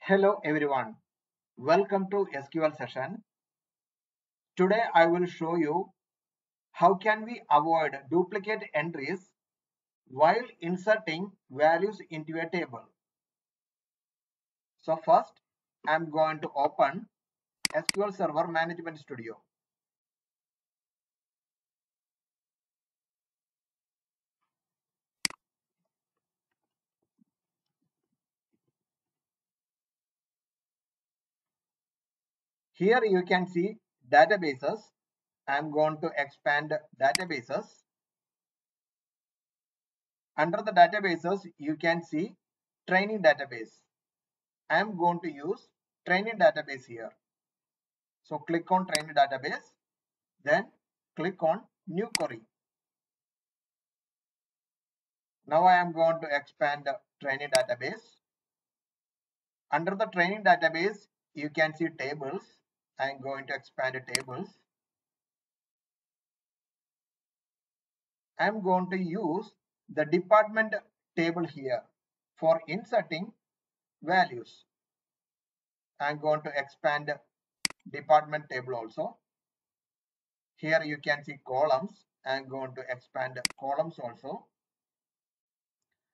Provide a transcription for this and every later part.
Hello everyone, welcome to SQL session. Today I will show you how can we avoid duplicate entries while inserting values into a table. So first I am going to open SQL Server Management Studio. Here you can see databases. I am going to expand databases. Under the databases you can see training database. I am going to use training database here. So click on training database, then click on new query. Now I am going to expand the training database. Under the training database, you can see tables. I am going to expand the tables. I am going to use the department table here for inserting values. I am going to expand the department table also. Here you can see columns. I am going to expand the columns also.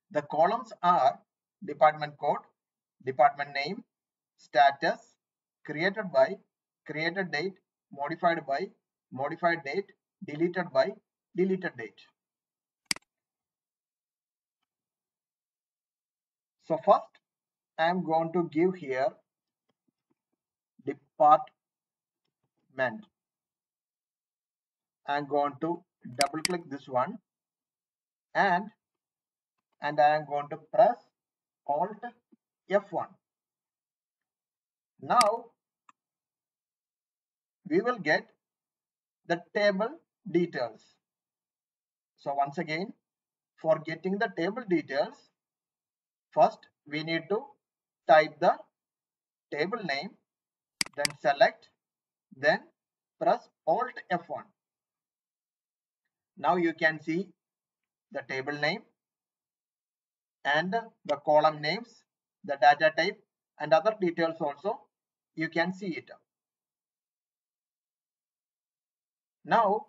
The columns are department code, department name, status, created by, created date, modified by, modified date, deleted by, deleted date. So first I am going to give here department. I am going to double click this one and I am going to press Alt F1. Now we will get the table details. So once again, for getting the table details, first we need to type the table name, then select, then press Alt F1. Now you can see the table name and the column names, the data type and other details also you can see it. Now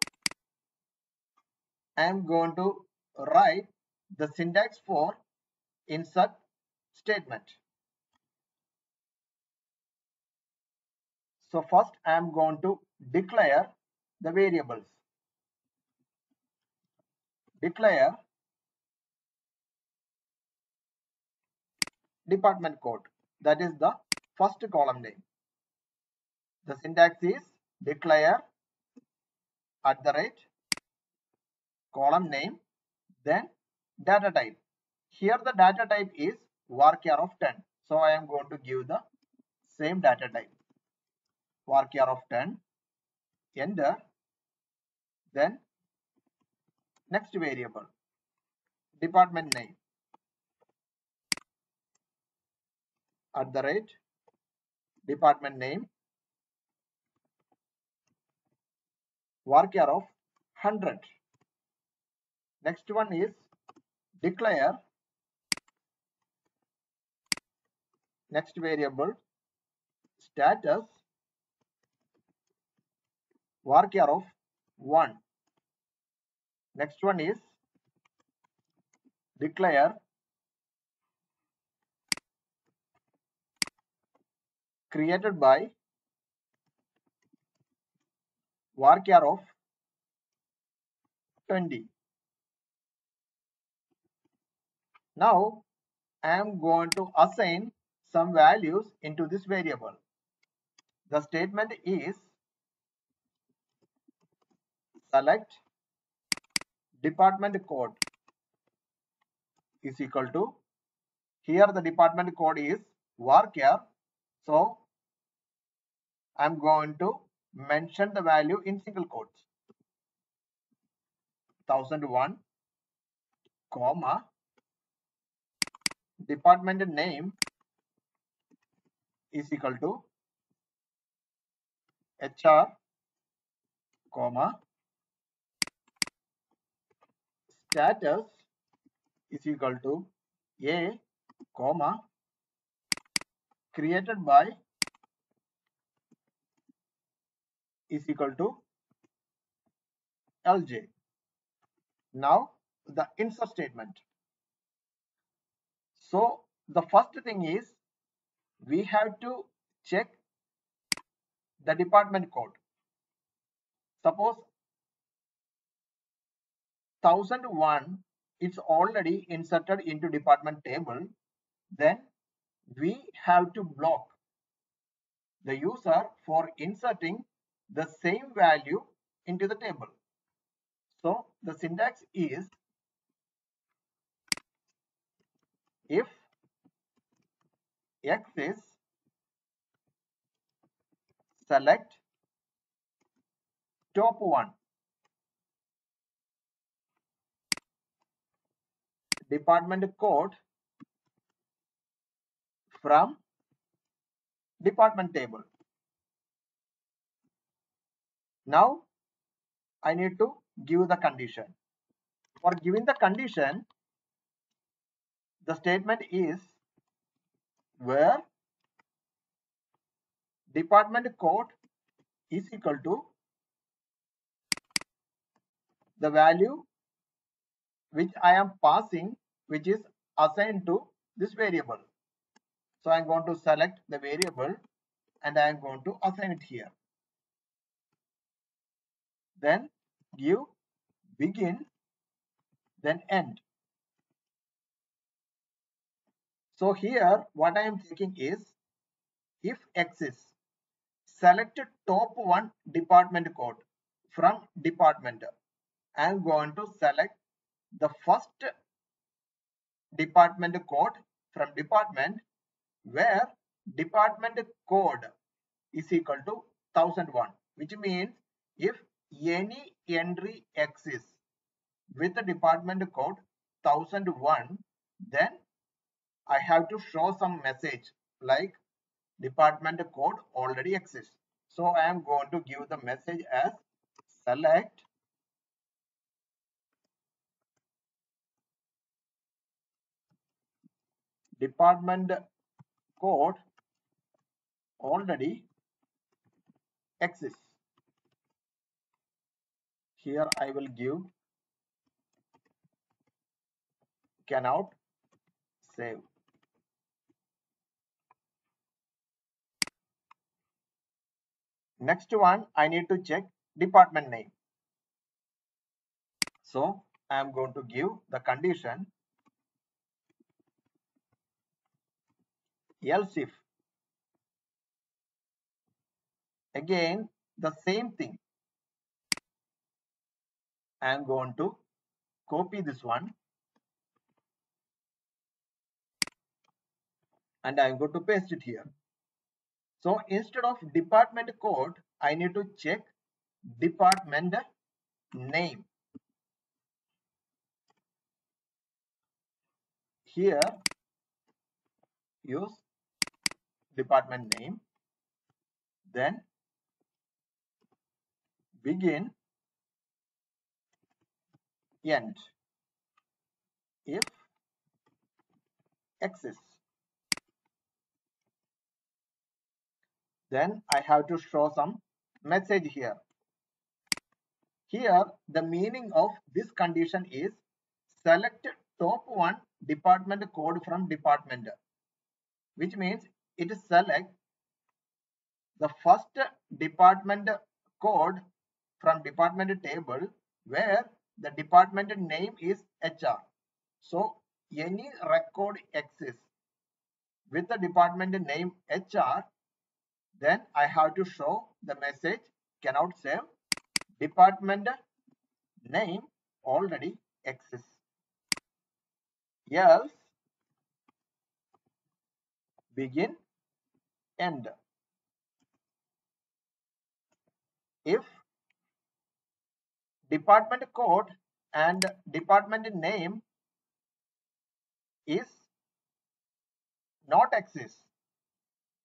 I am going to write the syntax for insert statement. So first I am going to declare the variables. Declare department code, that is the first column name. The syntax is declare column name, then data type. Here the data type is varchar of 10. So I am going to give the same data type, varchar of 10, enter, then next variable, department name, department name, varchar of 100. Next one is declare next variable, status, varchar of 1. Next one is declare created by varchar of 20. Now I am going to assign some values into this variable. The statement is select department code is equal to, here the department code is varchar, so I am going to mention the value in single quotes, 1001, comma, department name is equal to HR, comma, status is equal to A, comma, created by is equal to LJ. Now the insert statement. So the first thing is we have to check the department code. Suppose 1001 is already inserted into department table, then we have to block the user for inserting the same value into the table. So the syntax is if X is select top one department code from department table. Now I need to give the condition. For giving the condition, the statement is where department code is equal to the value which I am passing, which is assigned to this variable. So I am going to select the variable and I am going to assign it here. Then give begin, then end. So here what I am taking is if X is select top one department code from department. I am going to select the first department code from department where department code is equal to 1001, which means if any entry exists with the department code 1001, then I have to show some message like department code already exists. So I am going to give the message as select department code already exists. Here I will give cannot save. Next one, I need to check department name. So I am going to give the condition else if again the same thing. I am going to copy this one and I am going to paste it here. So instead of department code, I need to check department name. Here use department name, then begin, end if exists. Then I have to show some message here. Here the meaning of this condition is select top one department code from department, which means it select the first department code from department table where the department name is HR. So any record exists with the department name HR, then I have to show the message cannot save, department name already exists. Else begin, end. If department code and department name is not exist,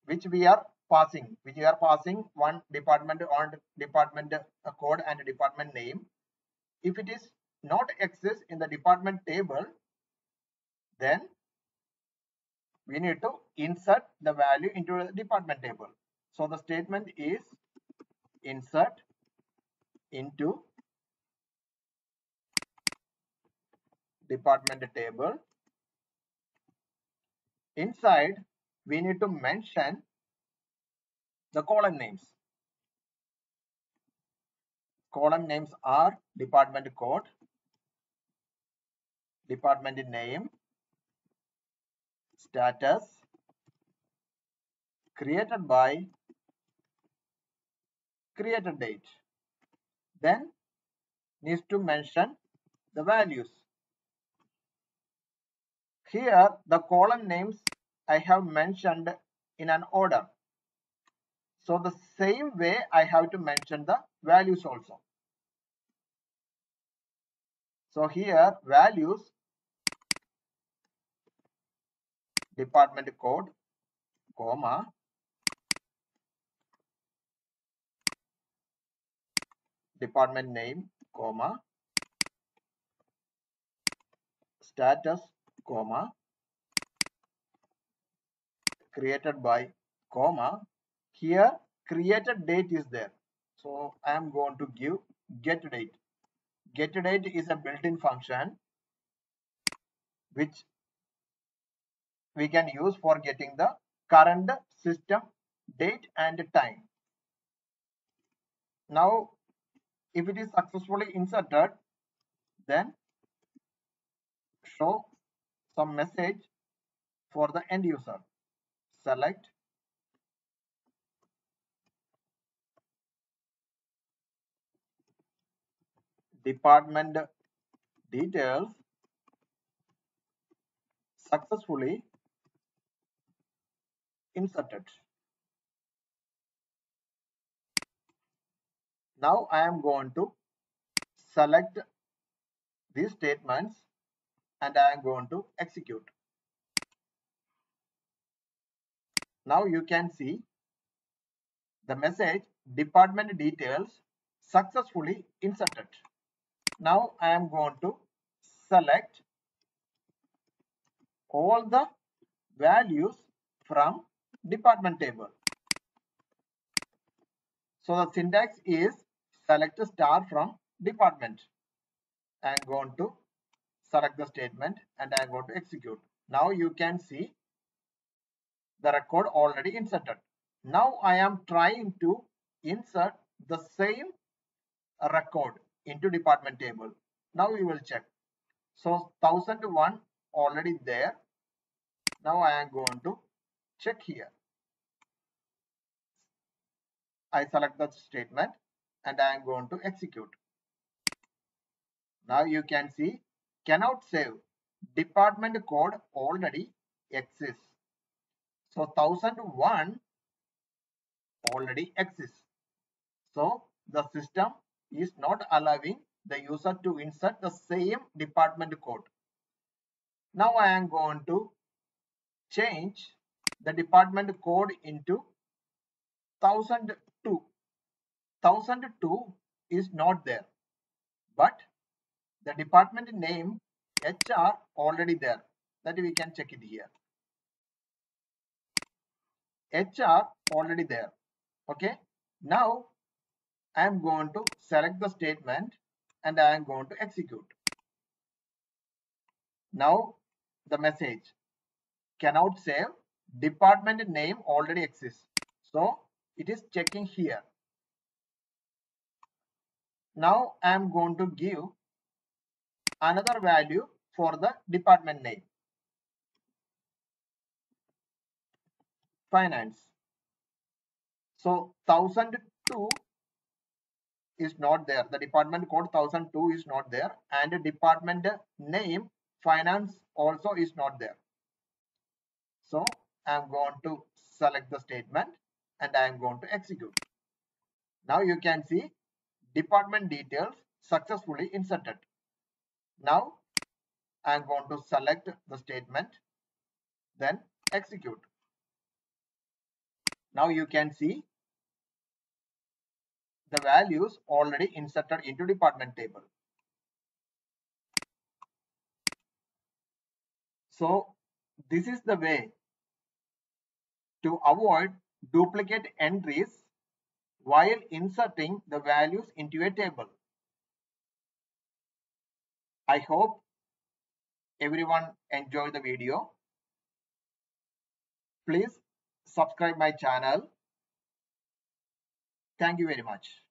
which we are passing one department on department code and department name. If it is not exist in the department table, then we need to insert the value into the department table. So the statement is insert into department table. Inside, we need to mention the column names. Column names are department code, department name, status, created by, created date. Then needs to mention the values. Here the column names I have mentioned in an order. So the same way I have to mention the values also. So here values, department code, comma, department name, comma, status, comma, created by, comma. Here created date is there. So I am going to give get date. Get date is a built-in function which we can use for getting the current system date and time. Now, if it is successfully inserted, then show some message for the end user. Select department details successfully inserted. Now I am going to select these statements and I am going to execute. Now you can see the message department details successfully inserted. Now I am going to select all the values from department table. So the syntax is select star from department. I am going to select the statement and I am going to execute. Now you can see the record already inserted. Now I am trying to insert the same record into department table. Now we will check. So 1001 already there. Now I am going to check here. I select the statement and I am going to execute. Now you can see cannot save. Department code already exists. So 1001 already exists. So the system is not allowing the user to insert the same department code. Now I am going to change the department code into 1002. 1002 is not there, but the department name HR already there. That we can check it here. HR already there. Okay. Now I am going to select the statement and I am going to execute. Now the message cannot save. Department name already exists. So it is checking here. Now I am going to give another value for the department name. Finance. So 1002 is not there. The department code 1002 is not there and the department name finance also is not there. So I am going to select the statement and I am going to execute. Now you can see department details successfully inserted. Now I am going to select the statement, then execute. Now you can see the values already inserted into department table. So this is the way to avoid duplicate entries while inserting the values into a table. I hope everyone enjoyed the video. Please subscribe my channel. Thank you very much.